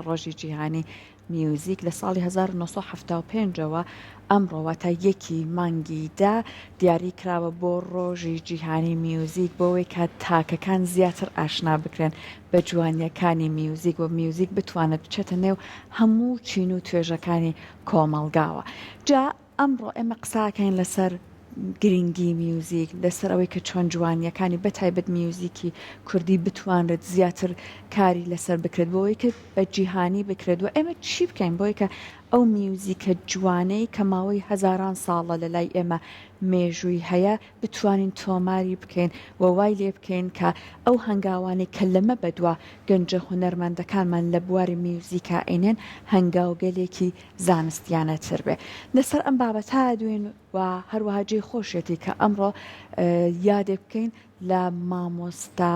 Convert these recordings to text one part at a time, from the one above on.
ڕۆژی جیهانی میوزیک لە ساڵی 1975ەوە ئەمڕۆوە تا یەکی مانگی دا دیاری کراوە بۆ ڕۆژی جیهانی میوزیک بۆەوەی کە تاکەکان زیاتر ئاشنا بکرێن بە جوانیەکانی میوزیک و میوزیک بتوانێت بچێتە نێو هەموو چین و توێژەکانی کۆمەڵگاوە. جا ئەمڕۆ ئێمە قساکەین لەسەر گرنگی میوزیک، لەسەر ئەوەی کە چۆن جوانیەکانی بەتایبەت میوزیکی کوردی بتوانرێت زیاتر کاری لەسەر بکرێت بۆەوەی کە بە جیهانی بکرێت و ئێمە چی بکەین بۆی کە ئەو میوزیکە جوانەی کە ماوەی هەزاران ساڵە لە لای ئێمە مێژووی هەیە بتوانین تۆماری بکەین و وای لێ بکەین کە ئەو هەنگاوانەی کە لەمە بەدووە گەنجە هونەرمەندەکانمان لە بواری میوزیکا عینێن هەنگاوگەلێکی زانستیانەتر بێ. لەسەر ئەم بابەتە دوێن و هەروەها جێی خۆشێتی کە ئەمڕۆ یادێ بکەین لە مامۆستا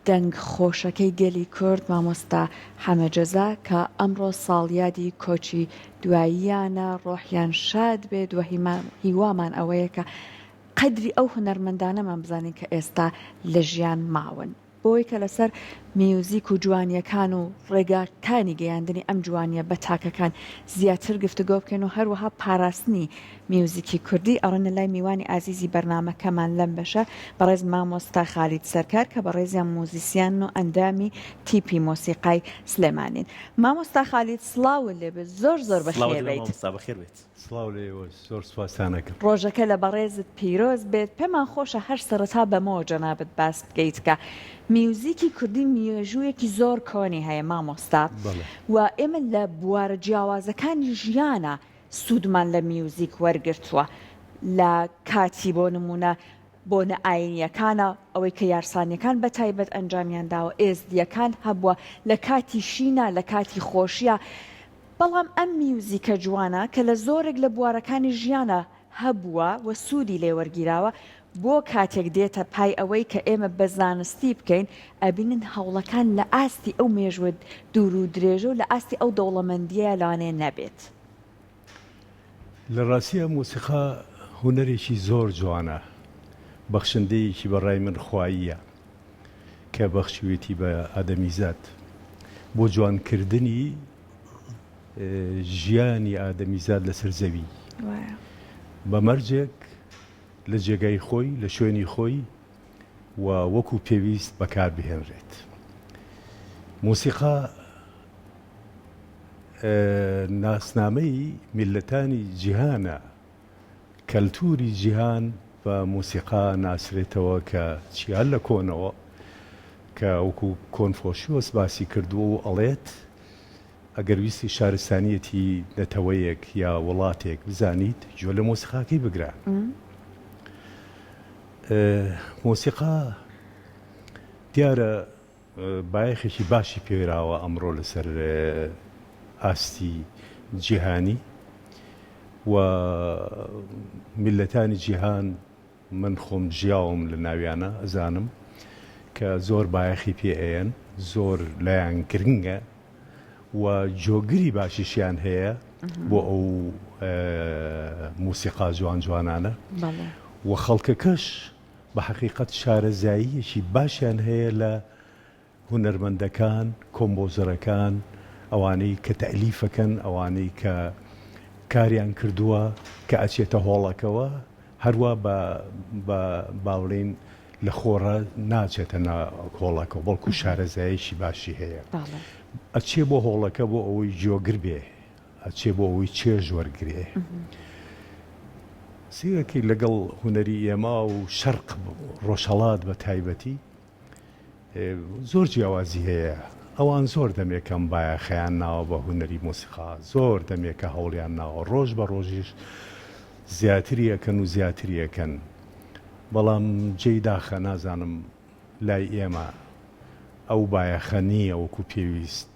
دەنگ خۆشەکەی گەلی کورد مامۆستا حەمەجەزا کە ئەمڕۆ ساڵیادی کۆچی دواییانە ڕۆحیان شاد بێت و هیوامان ئەوەیە کە قەدری ئەو هونەرمەندانەمان بزانین کە ئێستا لە ژیان ماون بۆی کە لەسەر میوزیک و جوانیەکان و ڕێگاکانی گەیاندنی ئەم جوانیە بە تاکەکان زیاتر گفتگۆ بکەین و هەروەها پاراستنی میوزیکی کوردی ئەڕەنە لای میوانی ئازیزی بەرنامەکەمان لەم بەشە بەڕێز مامۆستا خالید سەرکار کە بەڕێزیان موزیسیان و ئەندامی تیپی مۆسیقای سلێمانین. مامۆستا خالید سڵاو لێبێت زۆر بەخێر بێت. زۆر سوپاسانەکەم. ڕۆژەکە لە بەڕێزت پیرۆز بێت. پێمان خۆشە هەر سەرەتا بەمەوە جەنابەت باس بکەیت کە میوزیکی کوردی مێژوویەکی زۆر کۆنی هەیە مامۆستا و ئێمە لە بوارە جیاوازەکانی ژیانە سوودمان لە میوزیک وەرگرتووە لە کاتی بۆ نمونە بۆنە ئاینیەکانە ئەوەی کە یارسانیەکان بە تایبەت ئەنجامیان داوە ئێزدیەکان هەبووە لە کاتی شینە لە کاتی خۆشیە. بەڵام ئەم میوزیکە جوانە کە لە زۆرێک لە بوارەکانی ژیانە هەبووە و سوودی لێوەرگیراوە بۆ کاتێک دێتە پای ئەوەی کە ئێمە بە زانستی بکەین ئەبینن هەوڵەکان لە ئاستی ئەو مێژوە دوور و درێژە و لە ئاستی ئەو دەوڵەمەندیە لەوانەیە نەبێت. لە ڕاستیە مۆسیقا هونەرێکی زۆر جوانە، بەخشندەیەکی بەڕای من خواییە کە بەخشوێتی بە ئادەمیزاد بۆ جوانکردنی ژیانی ئادەمیزاد لەسەر زەوی بە مەرجێک لە جێگای خۆی لە شوێنی خۆی و وەکو پێویست بەکار بهێنرێت. مۆسیقا ناسنامەی میلەتانی جیهانە، کەلتوری جیهان بە مۆسیقا ناسرێتەوە کە چیان لە کۆنەوە کە وەکو کۆنفۆشیۆس باسی کردووە و ئەڵێت ئەگەر ویستی شارستانیەتی نەتەوەیەک یا وڵاتێک بزانیت جۆ لە مۆسیقاکەی بگرە. مۆسیقا دیارە بایەخێکی باشی پێراوە ئەمڕۆ لەسەر ئاستی جیهانی و میلەتانی جیهان من خۆم ژیاوم لە ناویانە ئەزانم کە زۆر بایەخی پێ ئەیەن، زۆر لایەن گرنگە و جۆگری باشیشیان هەیە بۆ ئەو مۆسیقا جوانانە و خەڵکەکەش بە حەقیقەت شارەزاییەکی باشیان هەیە لە هونەرمەندەکان، کۆمپۆزەرەکان، ئەوانەی کە تەئلیفەکەن، ئەوانەی کە کاریان کردووە کە ئەچێتە هۆڵەکەوە هەروە بە باوڵین لە خۆڕە ناچێتە هۆڵەکەەوە بەڵکو شارەزاییەکی باشی هەیە. ئەچێ بۆ هۆڵەکە بۆ ئەوەی جۆگر بێ، ئەچێ بۆ ئەوەی چێژ وەرگێ. سیرەکەی لەگەڵ هونەری ئێمە و شەرق ڕۆژهەڵات بە تایبەتی زۆر جیاوازی هەیە. ئەوان زۆر دەمێکم بایەخەیان ناوە بە هونەری مۆسیقا، زۆر دەمێکە هەوڵیان ناوە ڕۆژ بە ڕۆژیش زیاتریەکەن و زیاتریەکەن. بەڵام جێی داخە نازانم لای ئێمە ئەو بایەخە نییە وەکو پێویست.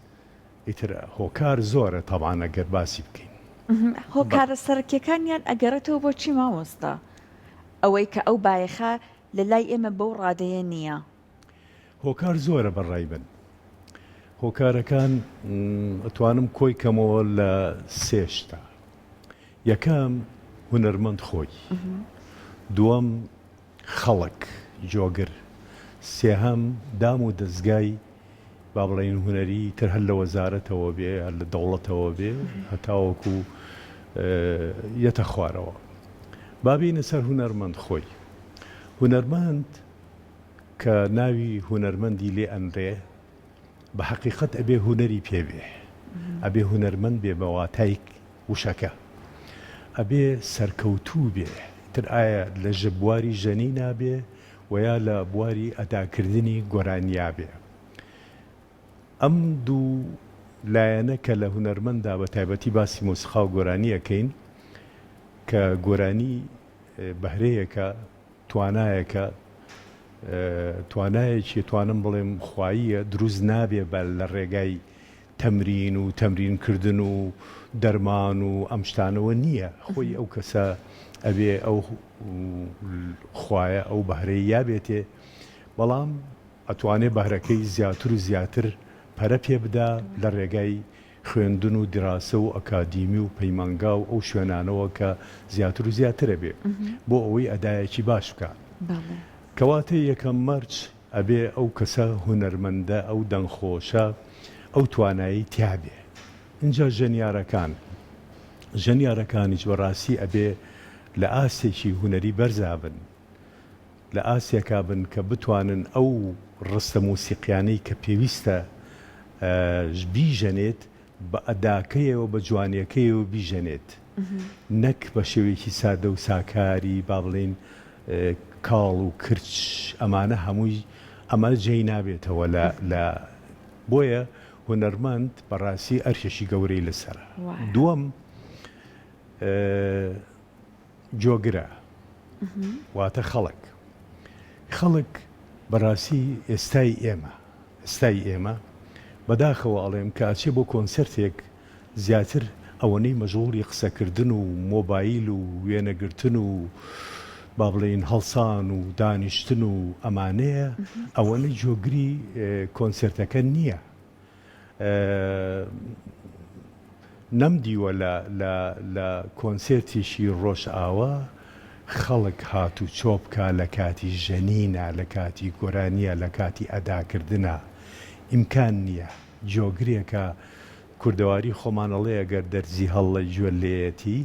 ئیتر هۆکار زۆرە تەبعان ئەگەر باسی بکەین. هۆکارە سەرەکیەکانیان ئەگەڕێتەوە بۆچی مامۆستا ئەوەی کە ئەو بایەخە لە لای ئێمە بەو ڕادەیە نییە؟ هۆکار زۆرە بەڕای بن. هۆکارەکان ئەتوانم کۆی کەمەوە لە سێشتا. یەکەم هونەرمەند خۆی، دووەم خەڵک جۆگر، سێهەم دام و دەستگای با بڵێن هوەری تر هەر لە وەزارەتەوە بێ هەر لە دەوڵەتەوە بێ هەتاوەکو یەتە خوارەوە. بابینە سەر هونەرمەند خۆی. هونەرمەند کە ناوی هونەرمەندی لێ ئەنرێ بە حەقیقەت ئەبێ هونەری پێبێ، ئەبێ هونەرمەند بێ بە واتای وشەکە، ئەبێ سەرکەوتوو بێ، تر ئایا لە ژبواری ژەنی نابێ و یا لە بواری ئەداکردنی گۆرانیا بێ. ئەم دوو لایەنە کە لە هونەرمەندا بە تایبەتی باسی مۆسیقا و گۆرانی ئەکەین کە گۆرانی بەهرەیەکە، توانایەکە، توانایەکی توانم بڵێم خواییە، دروست نابێ بە لە ڕێگای تەمرین و تەمرینکردن و دەرمان و ئەم شتانەوە نییە. خۆی ئەو کەسە ئەبێ ئەو خوایە ئەو بەهرەی یابێتێ، بەڵام ئەتوانێ بەهرەکەی زیاتر و زیاتر پەرە پێ بدا لە ڕێگای خوێندن و دراسە و ئەکادیمی و پەیمانگا و ئەو شوێنانەوە کە زیاتر و زیاترە بێ بۆ ئەوەی ئەدایەکی باش بکە. کەواتە یەکەم مەرج ئەبێ ئەو کەسە هونەرمەندە، ئەو دەنگخۆشە، ئەو توانایی تیابێ. اینجا ژەنیارەکانیش بەڕاستی ئەبێ لە ئاسێکی هونەری بەرزابن، لە ئاسێکا بن کە بتوانن ئەو ڕستە موسیقیانەی کە پێویستە بیژەنێت بە ئەداکەیەوە بە جوانیەکەیەوە بیژەنێت، نەک بە شێوەیەکی سادە و ساکاری با بڵێن کاڵ و کرچ، ئەمانە هەمووی ئەمە جێی نابێتەوە لە بۆیە هونەرمەند بەڕاستی ئەرشێکی گەورەی لەسەرە. دووەم جۆگرە، واتە خەڵک بەڕاستی ئێستای ئێمە بەداخەوە ئەڵێم کە ئاچێ بۆ کۆنسەرتێک زیاتر ئەوەنەی مەژغوڵی قسەکردن و مۆبایل و وێنەگرتن و با بڵێن هەڵسان و دانیشتن و ئەمانەیە، ئەوەنەی جۆگری کۆنسەرتەکە نییە. نەمدیوە لە کۆنسێرتێکی ڕۆژئاوا خەڵک هاتوو چۆبکە لە کاتی ژەنینە، لە کاتی گۆرانیە، لە کاتی ئەداکردنە، ئیمکان نییە. جۆگرێکە کوردەواری خۆمانەڵەیە گەر دەرزی هەڵە گوێ لێەتی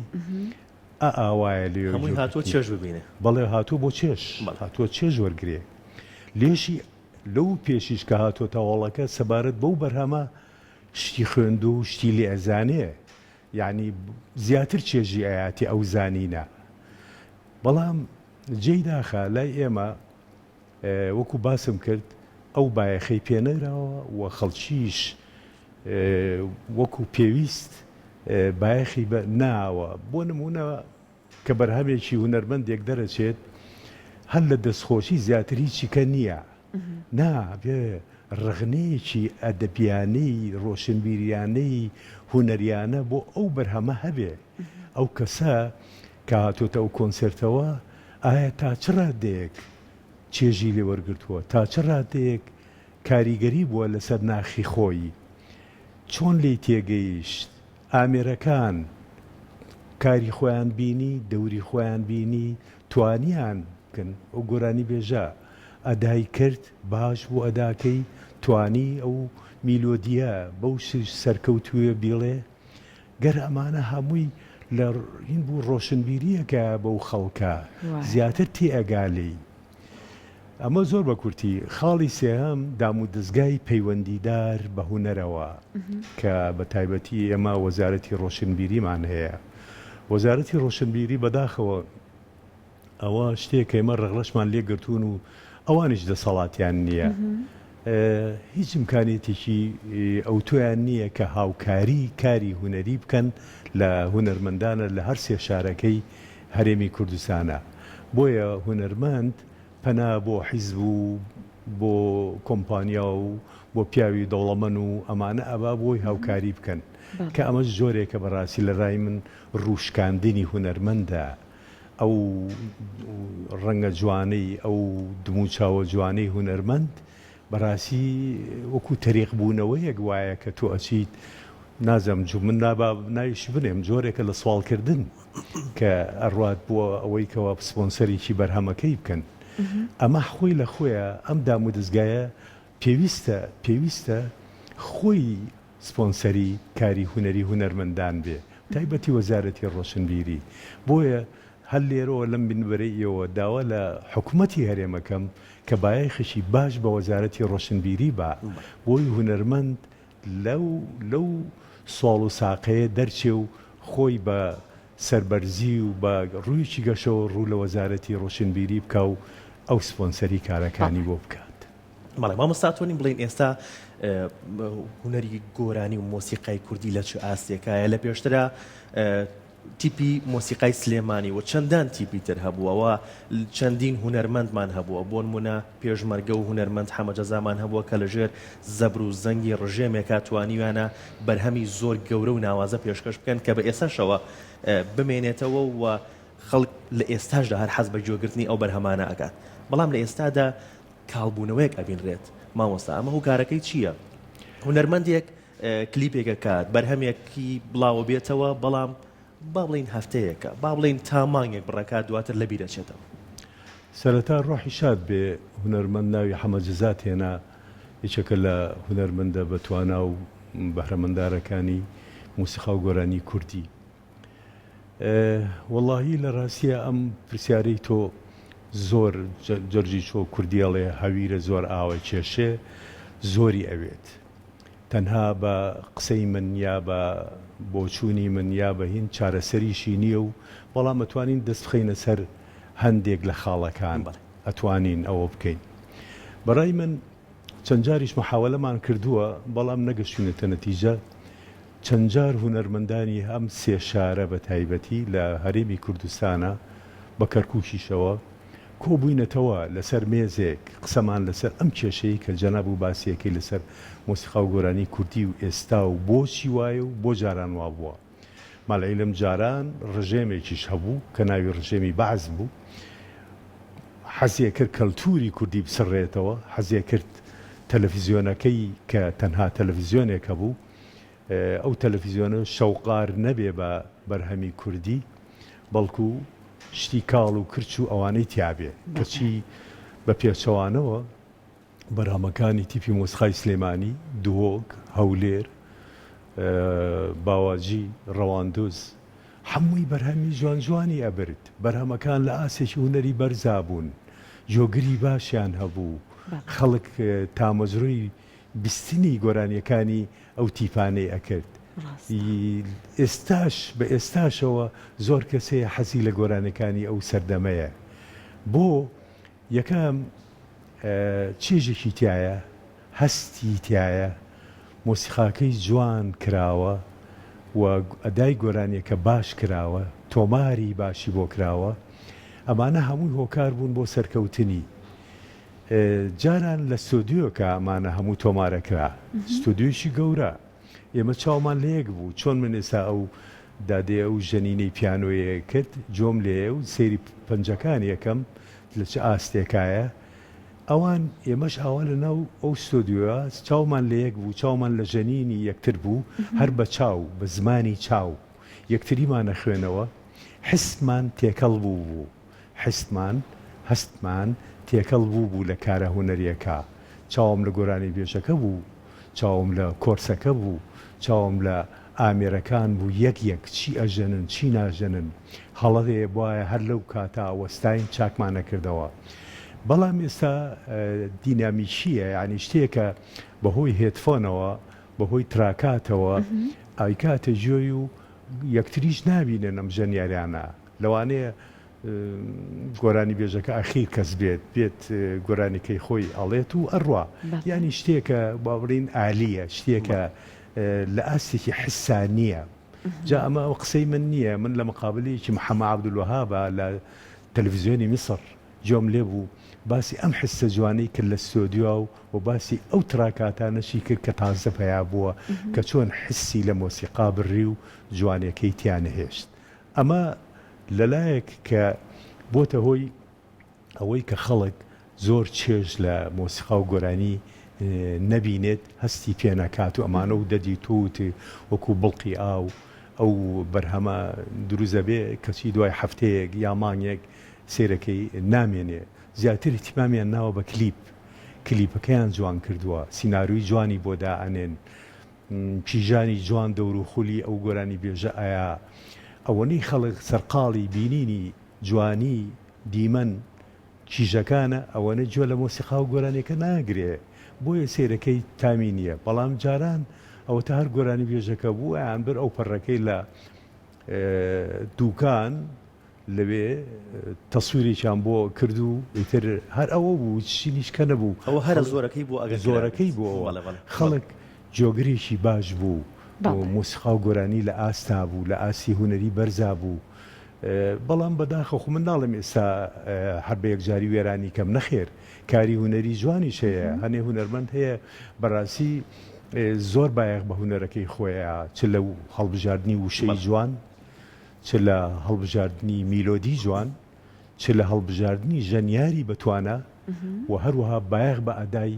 ئاوایە لێ هەمووی هاتووە چێژ ببینێ، بەڵێ هاتوو بۆ چێش، هاتووە چێژ وەرگێ. لێشی لەو پێشیش کە هاتۆ تاوەڵەکە سەبارەت بەو بەرهەمە شتی خوێند و شتی لێ ئەزانێ، یعنی زیاتر چێژی ئاياتی ئەو زانینە. بەڵام جێی داخە لای ئێمە وەکو باسم کرد ئەو بایەخەی پێنەراوە و خەڵکیش وەکو پێویست بایەخی ناوە. بۆ نمونە کە بەرهەمێکی هونەرمەندێک دەرەچێت هەر لە دەستخۆشی زیاتر هیچیکە نییە، نابێ ڕغنەیەکی ئەدەبیانەی ڕۆشنبیریانەی هونەریانە بۆ ئەو بەرهەمە هەبێ. ئەو کەسە کە هاتۆتە ئەو کۆنسەرتەوە ئایا تا چ ڕادەیەک چێژی لێ وەرگرتووە، تا چ ڕادەیەک کاریگەری بووە لەسەر ناخی خۆی، چۆن لی تێگەیشت، ئامێرەکان کاری خۆیان بینی، دەوری خۆیان بینی، توانیان بکەن. ئەو گۆرانی بێژە ئەدای کرد، باش بوو ئەداکەی، توانی ئەو میلۆدیە بەو سەرکەوتووە بیڵێ. گەر ئەمانە هەمووی لە هین بوو ڕۆشنبیریەکە بەو خەڵکە زیاتر تێ ئەگالی. ئەمە زۆر بە کورتی خاڵی سێهەم دام و دەستگای پەیوەندیدار بە هونەرەوە کە بە تایبەتی ئێمە وەزارەتی ڕۆشنبیریمان هەیە. وەزارەتی ڕۆشنبیری بەداخەوە ئەوە شتێک ئێمە ڕەغڵەشمان لێگرتوون و ئەوانش دەسەڵاتیان نییە، هیچ ئیمکانێتێکی ئەو تۆیان نییە کە هاوکاری کاری هونەری بکەن لە هونەرمەندانە لە هەر سێ شارەکەی هەرێمی کوردستانە. بۆیە هونەرمەند پەنا بۆ حیزب و بۆ کۆمپانیا و بۆ پیاوی دەوڵەمەند و ئەمانە ئەبا بۆی هاوکاری بکەن کە ئەمەش زۆرێکە بەڕاستی لە ڕای من ڕوشکاندنی هونەرمەندە. ئەو ڕەنگە جوانەی ئەو دموچاوە جوانەی هونەرمەند بەڕاستی وەکو تەریق بوونەوەیەک وایە کە تۆ ئەچیت نازەم من ناویش بنێم جۆرێکە لە سوالکردن کە ئەڕوات بووە ئەوەی کەوا سپۆنسەرێکی بەرهەمەکەی بکەن. ئەمە خۆی لە خۆیە ئەم دام و دەستگایە پێویستە خۆی سپۆنسەری کاری هوەری هوەرمەندان بێ تایبەتی وەزارەتی ڕۆشنبیری بۆیە هەر لێرەوە لەم بنبەرەیەوە داوا لە حکوومەتی هەرێمەکەم کە بایەخشی باش بە وەزارەتی ڕۆشنبیری بە بۆی هوەرمەند لەو ساڵ و ساقەیە دەرچێ و خۆی بە سەربەرزی و بە ڕوویکی گەشەوە ڕوو لە وەزارەتی ڕۆشنبیری بکە و ئەو سپۆنسەری کارەکانی بۆ بکات. ماڵی مامۆستاتۆنی بڵین ئێستا هوەری گۆرانی و مۆسیقای کوردی لە چ ئاستێکایە لە پێشترا تیپی مۆسیقای سلێمانی و چەندان تیپی تر هەبووەوە چەندین هوەرمەندمان هەبووە بۆ نمونە پێشمەرگە و هوەرمەند حەمەجەزامان هەبووە کە لەژێر زەبر و زەنگی ڕژێمێکا توانیوانە بەرهەمی زۆر گەورە و ناوازە پێشکەش بکەن کە بە ئێستاشەوە بمێنێتەوە و خەڵک لە ئێستاشدا هەر حەز بە گوێگرتنی ئەو بەرهەمانە ئەکات بەڵام لە ئێستادا کاڵبوونەوەیەک ئەبینرێت مامۆستا ئەمە هوکارەکەی چییە؟ هوەرمەندێک کلیپێکە کات بەرهەمێکی بڵاوە بێتەوە بەڵام با بڵین هەفتەیەکە با بڵین تا مانگێک بڕەکات دواتر لە بیرەچێتەوە. سەرەتا ڕۆحی شاد بێ هوەرمەند ناوی حەمەجەزات هێنا یەکێکە لە هوەرمەندە بەتوانا و بەهرەمەندارەکانی موسیقا و گۆرانی کوردی. وەڵاهی لە ڕاستیە ئەم پرسیارەی تۆ زۆر جەرجی چۆ کوردیاڵێ هەویرە زۆر ئاوە کێشێ زۆری ئەوێت تەنها بە قسەی من یا بە بۆچوونی من یا بە هین چارەسەریشی نییە و بەڵام ئەتوانین دەست بخەینە سەر هەندێک لە خاڵەکان ئەتوانین ئەوە بکەین. بەڕای من چەند جاریش محاولەمان کردووە بەڵام نەگەشتوونەتە نەتیجە. چەند جار هوەرمەندانی ئەم سێ شارە بە تایبەتی لە هەرێمی کوردستانە بە کەرکووکیشەوە کۆبووینەتەوە لەسەر مێزێک قسەمان لەسەر ئەم کێشەی کە جەناب و باسیەکەی لەسەر مۆسیقا و گۆرانی کوردی و ئێستا و بۆچی وایە و بۆ جاران وا بووە. ماڵی لەم جاران ڕژێمێکیش هەبوو کە ناوی ڕژێمی بەعز بوو حەزیە کرد کەلتوری کوردی بسڕێتەوە حەزیە کرد تەلەڤیزیۆنەکەی کە تەنها تەلەڤیزیۆنێکە بوو ئەو تەلەڤیزیۆنە شەوقار نەبێ بە بەرهەمی کوردی بەڵکو شتی کاڵ و کرچ و ئەوانەی تیابێ کەچی بە پێچەوانەوە بەرهەمەکانی تیپی مۆسیقای سلێمانی دووۆک هەولێر باواجی ڕەواندوز هەمووی بەرهەمی جوان جوانی ئەبرد بەرهەمەکان لە ئاسێکی هوەری بەرزا بوون جۆگری باشیان هەبوو خەڵک تامەزروی بیستنی گۆرانیەکانی ئەو تیپانەی ئەکرد. ئێستاش بە ئێستاشەوە زۆر کەسەیە حەزی لە گۆرانەکانی ئەو سەردەمەیە بۆ یەکەم چێژێکی تایە هەستی تایە مۆسیقاکەی جوان کراوە و ئەدای گۆرانیەکە باش کراوە تۆماری باشی بۆ کراوە ئەمانە هەمووی هۆکار بوون بۆ سەرکەوتنی جاران لە ستۆدیۆکە ئەمانە هەموو تۆمارەکرا ستۆدیۆشی گەورە ئێمە چاومان لە یەک بوو چۆن من ئێستا ئەو دادێ ئەو ژەنینەی پیانۆیە کرد جۆم لێ و سەیری پەنجەکان یەکەم لە چه ئاستێکایە ئەوان ئێمەش ئاوا لە ناو ئەو ستۆدیۆە چاومان لە یەک بوو چاومان لە ژەنینی یەکتر بوو هەر بە چاو بە زمانی چاو یەکتریمانە خوێنەوە حسمان تێکەڵ بوو هەستمان تێکەڵ بوو لە کارە هوەریەکە چاوم لە گۆرانی بێژەکە بوو چاوم لە کۆرسەکە بوو چاوم لە ئامێرەکان بوو یەک چی ئەژەنن چی ناژەنن هەڵەدێ وایە هەر لەو کاتا وەستاین چاکمانە کردەوە بەڵام ئێستا دینامیشیە یعنی شتێکە بەهۆی هێدفۆنەوە بەهۆی تراکاتەوە ئایکاتە جۆی و یەکتریش نابینن ئەم ژەنیاریانە لەوانەیە گۆرانی بێژەکە ئەخیر کەس بێت گۆرانیکەی خۆی ئەڵێت و ئەڕوا ینی شتێکە باڵین عالیە شتێکە لە ئاستێکی حسانیە جا ئەمە ئەو قسەی من نییە من لە مقابلەیەکی محەممەد عەبدولوەهابە لە تەلەڤیزیۆنی میسر جۆم لێ بوو باسی ئەم حسە جوانەی کرد لە ستۆدیۆ و باسی ئەو تراکاتانەشی کرد کە تازە پیا بووە کە چۆن حسی لە مۆسیقا بڕی و جوانەکەی تیانە هێشت ئەمە لەلایەک کە بۆتە هۆی ئەوەی کە خەڵک زۆر چێژ لە مۆسیقا و گۆرانی نەبینێت هەستی پێنەکات و ئەمانە و دەدی تووتی وەکو بڵقی ئاو ئەو بەرهەمە دروزە بێ کەچی دوای هەفتەیەک یا مانگێک سێرەکەی نامێنێ زیاتر احتیمامیان ناوە بە کلیپ کلیپەکەیان جوان کردووە سیناروی جوانی بۆ دائەنێن پیژانی جوان دەور و خولی ئەو گۆرانی بێژە ئایا ئەوەنەی خەڵک سەرقاڵی بینینی جوانی دیمەن کیژەکانە ئەوەنە گوێ لە مۆسیقا و گۆرانێکە ناگرێ بۆیە سێرەکەی تامی نییە بەڵام جاران ئەوە تا هەر گۆرانی بێژەکە بوو ئەیان بەر ئەو پەڕەکەی لە دووکان لەوێ تەسویرێکیان بۆ کرد و ئیتر هەر ئەوە بوو چینیشکە نەبوو ئەوە هەر زۆرەکەی بوو ئەگە زۆرەکەی بوو خەڵک جۆگرێکی باش بوو مۆسیقا و گۆرانی لە ئاستا بوو لە ئاسی هوەری بەرزا بوو بەڵام بەداخەخ من ناڵم ئێستا هەر بە یەکجاری وێرانی کەم نەخێر کاری هوەری جوانیش هەیە هەنێ هوەرمەند هەیە بەڕاستی زۆر بایەق بە هوەرەکەی خۆیە چ لە هەڵبژاردننی وشەی جوان چ لە هەڵبژاردننی میلۆدی جوان چ لە هەڵبژاردننی ژەنیاری بەتوانە و هەروەها بایەق بە ئەدای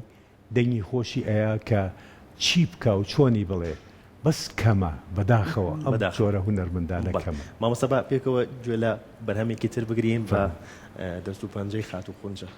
دەنگی خۆشی ئەیە کە چی بکە و چۆنی بڵێ بەس کەمە بەداخەوە ئەم جۆرە هوەرمەندانە کەمە مامۆستا با پێکەوە گوێ لە بەرهەمێکی تر بگرین بە دەست و پەنجەی خات و خونجە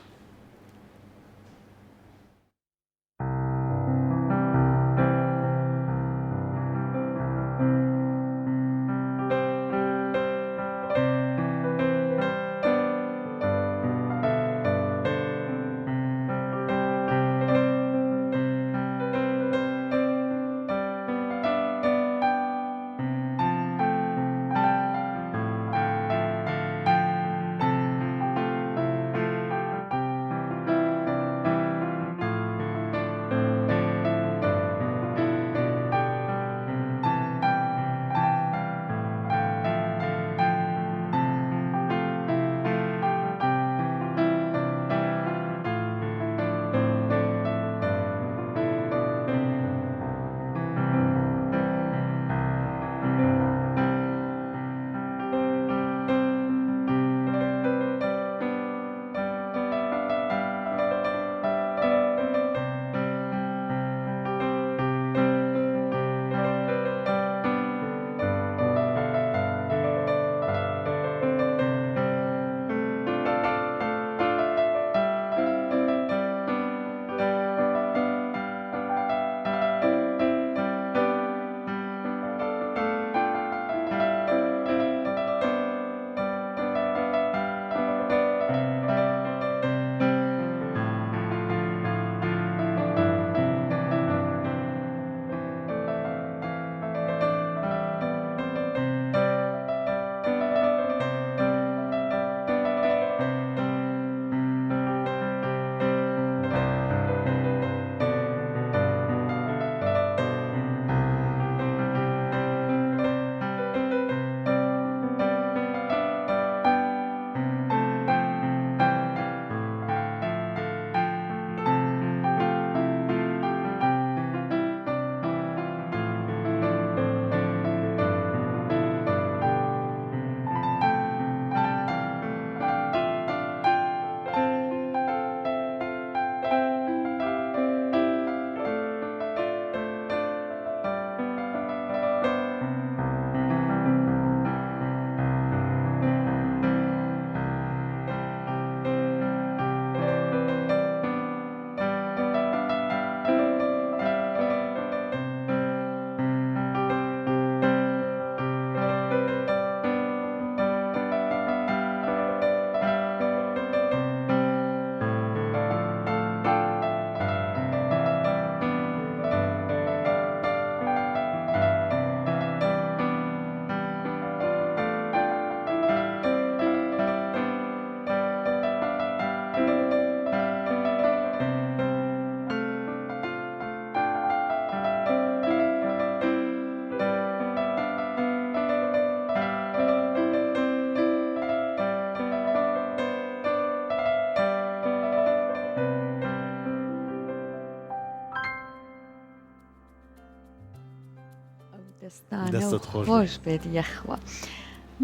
دەستت خۆش بێت یەخوە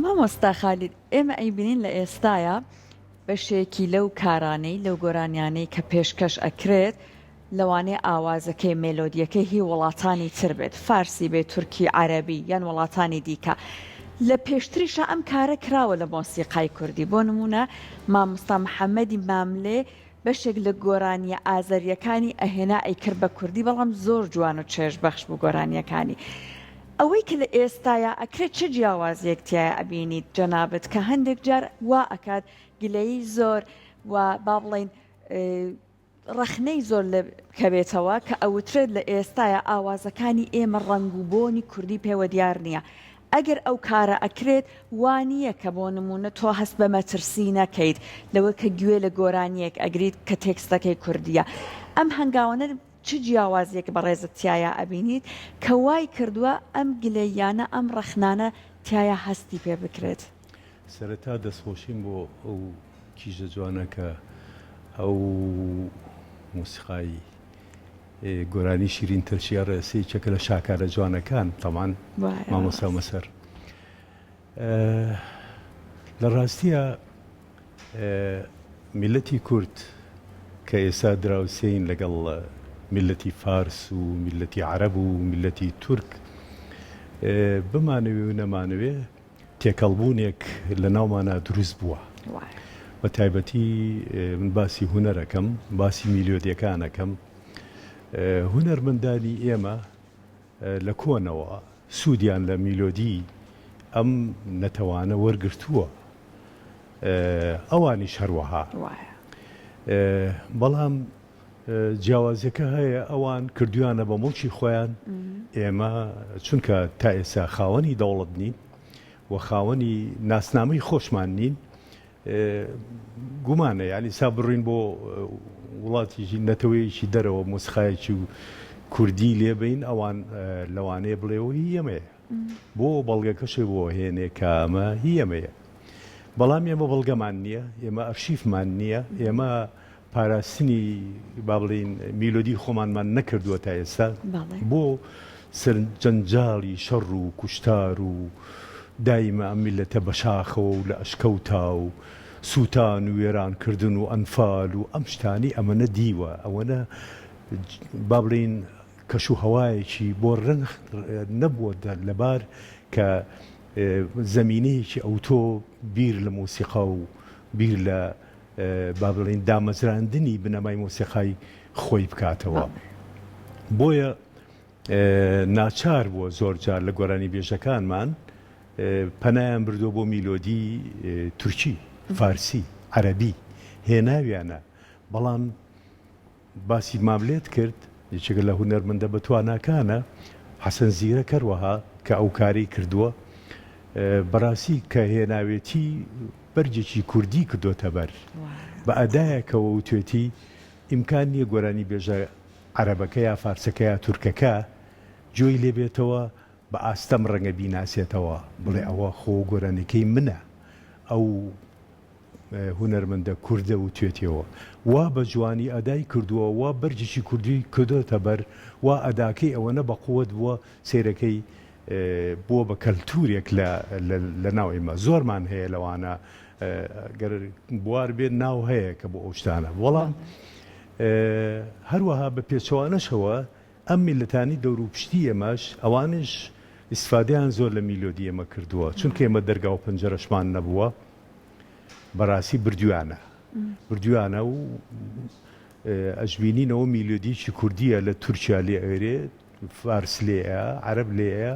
مامۆستا خالید ئێمە ئەیبینین لە ئێستاە بەشێکی لەو کارانەی لەو گۆرانیانەی کە پێشکەش ئەکرێت لەوانەیە ئاوازەکەی مێلۆدیەکەی هی وڵاتانی تر بێت فارسی بێت تورکی عەرەبی یان وڵاتانی دیکە لە پێشتریشە ئەم کارە کراوە لە مۆسیقای کوردی بۆ نمونە مامۆستا محەممەدی ماملێ بەشێک لە گۆرانیە ئازەریەکانی ئەهێنا ئەیکرد بە کوردی بەڵام زۆر جوان و چێژ بەخش بوو گۆرانیەکانی. ئەوەی کە لە ئێستاە ئەکرێت چه جیاوازیەکتیایە ئەبینیت جەنابەت کە هەندێک جار وا ئەکات گلەیی زۆر و با بڵێن ڕەخنەی زۆر کە بێتەوە کە ئەوترێت لە ئێستاە ئاوازەکانی ئێمە ڕەنگ و بۆنی کوردی پێوە دیار نییە. ئەگەر ئەو کارە ئەکرێت وانییە کە بۆ نمونە تۆ هەست بە مەترسی نەکەیت لەوە کە گوێ لە گۆرانیەک ئەگریت کە تێکستەکەی کوردیە. ئەم هەنگاوانە چ جیاوازیەک بەڕێزت تایە ئەبینیت کە وای کردووە ئەم گلەیانە ئەم ڕەخنانە تایە هەستی پێ بکرێت. سەرەتا دەستخۆشیم بۆ ئەو کیژە جوانەکە ئەو موسیقای گۆرانی شیرین ترشیا ڕێسی چەکە لە شاکارە جوانەکان تەمان مامۆستا مەسەر لە ڕاستیە میلەتی کورد کە ئێستا دراوسین لەگەڵ میلەتی فارس و میلەتی عەرەب و میلەتی تورک بمانەوێ و نەمانەوێ تێکەڵبوونێک لە ناومانە دروست بووە. بە تایبەتی من باسی هونەرەکەم، باسی میلۆدیەکانەکەم. هونەرمەندانی ئێمە لە کۆنەوە سوودیان لە میلۆدی ئەم نەتەوانە وەرگرتووە، ئەوانیش هەروەها. بەڵام جیاوازەکە هەیە ئەوان کردویانە بە مڵکی خۆیان. ئێمە چونکە تا ئێستا خاوەنی دەوڵەت نین و خاوەنی ناسنامەی خۆشمان نین، گومانە یعنی سا بڕین بۆ وڵاتیشی نەتەوەیەکی دەرەوە موسیقایەکی و کوردی لێبین ئەوان لەوانەیە بڵێەوە هی ئەمەیە بۆ بەڵگەکەشێ بۆ هێنێ کامە هی ئەمەیە. بەڵام ئێمە بەڵگەمان نییە، ئێمە ئەرشیفمان نییە، ئێمە پاراستنی با بڵین میلۆدی خۆمانمان نەکردووە تا ئێستا بۆ سەرجەنجاڵی شەڕ و کوشتار و دایمە ئەم میلەتە بە شاخەوە و لە ئەشکەوتا و سووتان و وێرانکردن و ئەنفال و ئەم شتانی ئەمەنە دیوە، ئەوەنە با بڵین کەش و هەوایەکی بۆ ڕەنگ نەبووە لەبار کە زەمینەیەکی ئەوتۆ بیر لە مۆسیقا و بیر لە با بڵین دامەزراندنی بنەمای مۆسیقای خۆی بکاتەوە. بۆیە ناچار بووە زۆر جار لە گۆرانی بێژەکانمان پەنایان بردو بۆ میلۆدی تورکی، فارسی، عەرەبی هێناویانە. بەڵام باسی ماملێت کرد یەکێکە لە هونەرمەندە بەتواناکانە حەسەن زیرە کەروەها کە ئەو کاری کردووە بەڕاستی کە هێناوێتی بەرجێکی کوردی کردوتە بەر بە ئەدایەکەوە و توێتی ئیمکان نییە گۆرانی بێژە عەرەبەکە یا فارسەکە یا تورکەکە جۆی لێبێتەوە بە ئاستەم ڕەنگە بیناسێتەوە بڵێ ئەوە خۆ گۆرانەکەی منە ئەو هونەرمەندە کوردە و توێتەوە وا بە جوانی ئەدای کردووە وا بەرجێکی کوردی کردوتە بەر وا ئەداکەی ئەوەنە بە قووەت بووە سیرەکەی بووە بە کەلتورێک لە ناو ئێمە. زۆرمان هەیە لەوانە گەر بوار بێت ناو هەیە کە بۆ ئەو شتانە. وەڵام هەروەها بە پێچەوانەشەوە ئەم میلەتانی دەور و پشتی ئێمەش ئەوانش ئیسفادەیان زۆر لە میلۆدی ئێمە کردووە، چونکە ئێمە دەرگا و پەنجەرەشمان نەبووە بەڕاستی بردویانە و ئەژبینینەوە میلۆدیی کوردیە لە تورکیا لێ ئەوێرێت، فارس لێە، عەرەب لێە،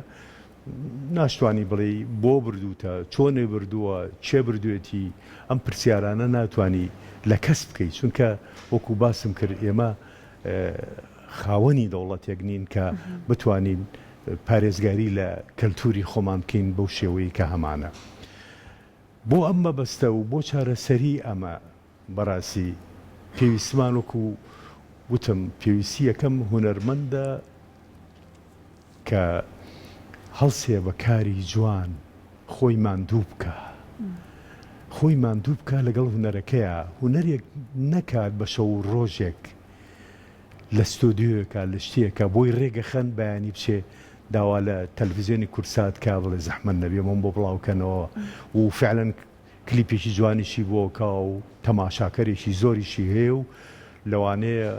ناشتوانی بڵێ بۆ بردووتە، چۆنێ بردووە، چێ بردوێتی. ئەم پرسیارانە ناتوانی لە کەس بکەیت، چونکە وەکو باسم کرد ئێمە خاوەنی دەوڵەتێک نین کە بتوانین پارێزگاری لە کەلتوری خۆمان بکەین بەو شێوەیە کە هەمانە. بۆ ئەم مەبەستە و بۆ چارەسەری ئەمە بەڕاستی پێویستمان وەکو وتم پێویستی یەکەم هونەرمەندە کە هەڵسێ بە کاری جوان خۆی ماندوو بکە، خۆی ماندوو بکە لەگەڵ هونەرەکەیە، هونەرێک نەکات بە شەو ڕۆژێک لە ستۆدیۆیەکە لە شتێکە بۆی ڕێگەخەن بەیانی بچێ داوا لە تەلڤیزیۆنی کورسات کا بڵێ زەحمەت نەبێ من بۆ بڵاوکەنەوە و فعلەن کلیپێکی جوانیشی بۆکا و تەماشاکەرێکی زۆریشی هەیە و لەوانەیە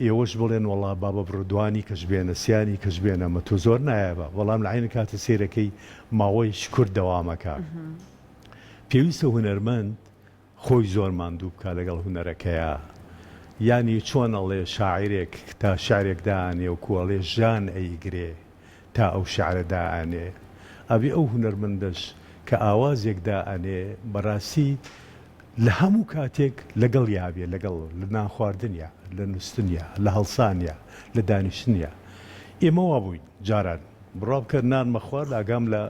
ئێوەش بڵێن وەڵا بابە بڕدوانی کەش بێنە سیانی کەش بێنە مە تۆ زۆر نایەبە، بەڵام لە عینە کاتە سێرەکەی ماوەی شکر دەوامەکە. پێویستە هونەرمەند خۆی زۆر ماندوو بکە لەگەڵ هونەرەکەیە ینی چۆن ئەڵێ شاعیرێک تا شارێکدانێ و کوڵێ ژان ئەیگرێ تا ئەو شعرەدا ئەنێ ئەبێ ئەو هونەرمەندەش کە ئاوازێکدا ئەنێ بەڕاستی لە هەموو کاتێک لەگەڵ یابێ لەگەڵ لە نان خواردنیا لە نووسنیا لە هەڵسانیا لە دانیشتنیا ئێمە وا بووین جاران بڕابکە نان مەخوارد ئاگام لە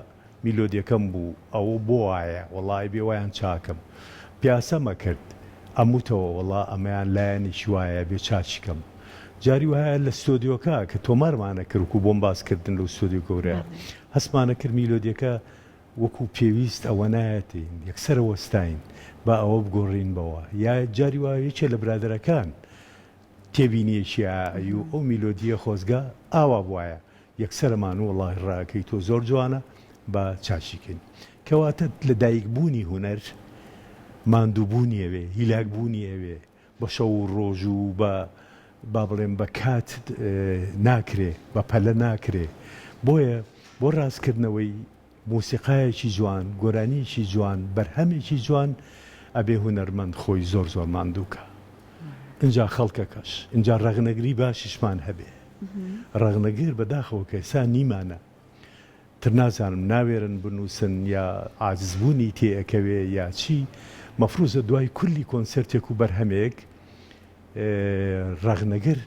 میلۆدیەکەم بوو ئەوە بۆ وایە وەڵای بێ وایان چاکەم پیاسەمە کرد ئەموتەوە وەڵا ئەمەیان لایەنی شوایە بێ چاچیکەم جاری وایە لە ستۆدیۆکە کە تۆمارمانە کرد و بۆم باسکردن لە ستۆدیۆ گەورەیە هەستمانە کرد میلۆدیەکە وەکو پێویست ئەوە نایەتین یەکسەر وەستاین با ئەوە بگۆڕین بەوە یا جاری وایە یەکێ لە برادەرەکان تێبینیەشی و ئەو میلۆدیە خۆزگا ئاوا بواە یەکسەرمان وڵی ڕاکەی تۆ زۆر جوانە بە چاشیکەین کەواتە لە دایکبوونی هوەر ماندووبوونیەوێ هیلاکبوونیەوێ بە شەو و ڕۆژ و بە با بڵێن بە کات ناکرێ بە پەلە ناکرێ بۆیە بۆ ڕاستکردنەوەی موسیقایەکی جوان گۆرانیەکی جوان بەرهەمێکی جوان ئەبێ هونەرمەند خۆی زۆر زۆر ماندووکە اینجا خەڵکەکەش اینجا ڕەغنەگری باشیشمان هەبێ ڕەغنەگر بەداخەوە کەسا نیمانە تر نازانم ناوێرن بنووسن یا عاجزبوونی تێئەکەوێ یا چی مەفروزە دوای کولی کۆنسرتێک و بەرهەمێک ڕەغنەگر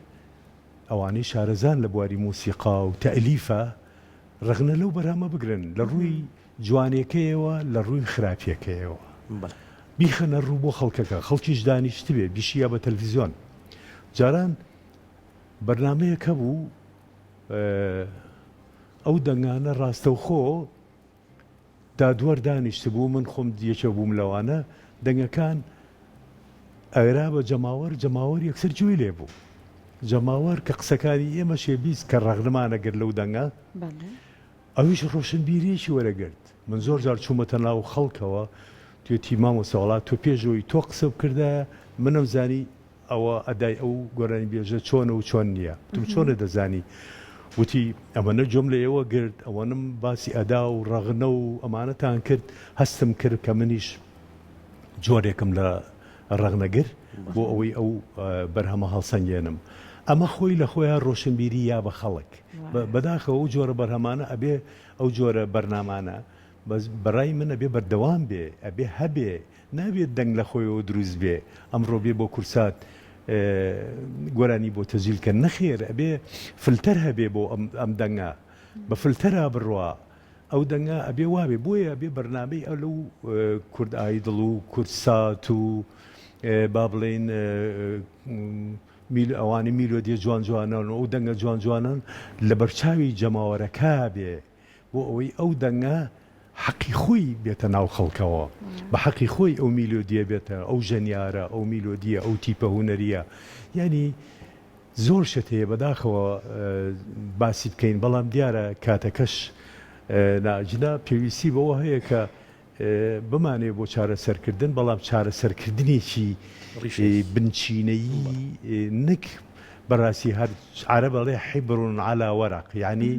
ئەوانەی شارەزان لە بواری موسیقا و تەئلیفە ڕەغنە لەو بەرهەمە بگرن لە ڕووی جوانیەکەیەوە لە ڕووی خراپیەکەیەوە بیخەنە ڕوو بۆ خەڵکەکە خەڵکیش دانیشت بێ بیشیە بە تەلڤیزیۆن جاران بەرنامەیەکە بوو ئەو دەنگانە ڕاستەوخۆ دادوەر دانیشت بوو من خۆم دیەکە بووم لەوانە دەنگەکان ئەگرا بە جەماوەر یەکسەر گوێی لێ بوو جەماوەر کە قسەکانی ئێمە شێبیست کە ڕەغنمانەگەر لەو دەنگە ئەویش ڕۆشنبیریەکی وەرەگرت من زۆر جار چوومەتە ناو خەڵکەوە توێتی مامۆسەوەڵات تۆ پێشەوەی تۆ قسە بکردە منم زانی ئەوە ئەدای ئەو گۆرانی بێژە چۆنە و چۆن نییە تم چۆنە دەزانی وتی ئەمەنە جۆم لە ئێوە گرت ئەوەنم باسی ئەدا و ڕەغنە و ئەمانەتان کرد هەستم کرد کە منیش جۆرێکم لە ڕەغنەگر بۆ ئەوەی ئەو بەرهەمە هەڵسەنگێنم ئەمە خۆی لە خۆیان ڕۆشنبیری یا بە خەڵک بەداخەوە ئەو جۆرە بەرهەمانە ئەبێ ئەو جۆرە بەرنامانە بەڕای من ئەبێ بەردەوام بێ ئەبێ هەبێ نابێت دەنگ لە خۆیەوە دروست بێ ئەمڕۆ بێ بۆ کورسات گۆرانی بۆ تەجیلکە نەخێر ئەبێ فلتەر هەبێ بۆ ئەم دەنگە بە فلتەرا بڕوا ئەو دەنگە ئەبێ وابێ بۆیە ئەبێ بەرنامەی ئەو لەو کورد ئایدڵ و کورسات و با بڵێن ئەوانی میلۆدیە جوان جوانان و ئەو دەنگە جوان جوانان لە بەرچاوی جەماوەرەکە بێ بۆ ئەوەی ئەو دەنگە حەقی خۆی بێتە ناو خەڵکەوە بە حەقی خۆی ئەو میلۆدیە بێتە ئەو ژەنیارە ئەو میلۆدیە ئەو تیپە هونەریە ینی زۆر شت هەیە بەداخەوە باسی بکەین بەڵام دیارە کاتەکەش ناجنا پێویستی بەوە هەیە کە بمانێ بۆ چارەسەرکردن بەڵام چارەسەرکردنێکی بنچینەیی نک بەڕاستی هەر عەرە بەڵێ حیبڕون عەلا وەرەق یعنی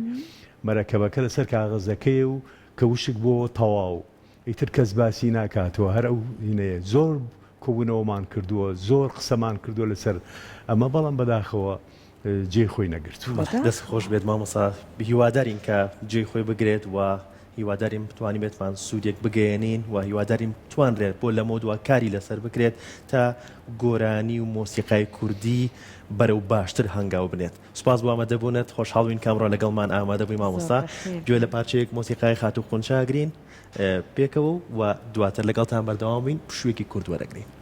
مەرەکەبەکە لەسەر کاغەزەکەی و کە وشک بۆ تەواو ئیتر کەس باسی ناکاتەوە هەر ئەو هینەیە زۆر کۆبوونەوەمان کردووە زۆر قسەمان کردووە لەسەر ئەمە بەڵام بەداخەوە جێ خۆی نەگرتووە دەست خۆش بێت مامۆستا هیوادارین کە جێی خۆی بگرێت و هیواداریم بتوانین بێتوان سوودێک بگەێنین و هیواداریم توانرێت بۆ لەمە دووە کاری لەسەر بکرێت تا گۆرانی و مۆسیقای کوردی بەرەو باشتر هەنگاو بنێت سوپاس بۆ ئامادەبوونت خۆشحاڵوین کامڕۆ لەگەڵمان ئامادە بووی مامۆستا گوێ لە پارچەیەک مۆسیقای خات و خونچاگرین پێکەوە و دواتر لەگەڵتان بەردەوام بین پشوێکی کورد وەرەگرین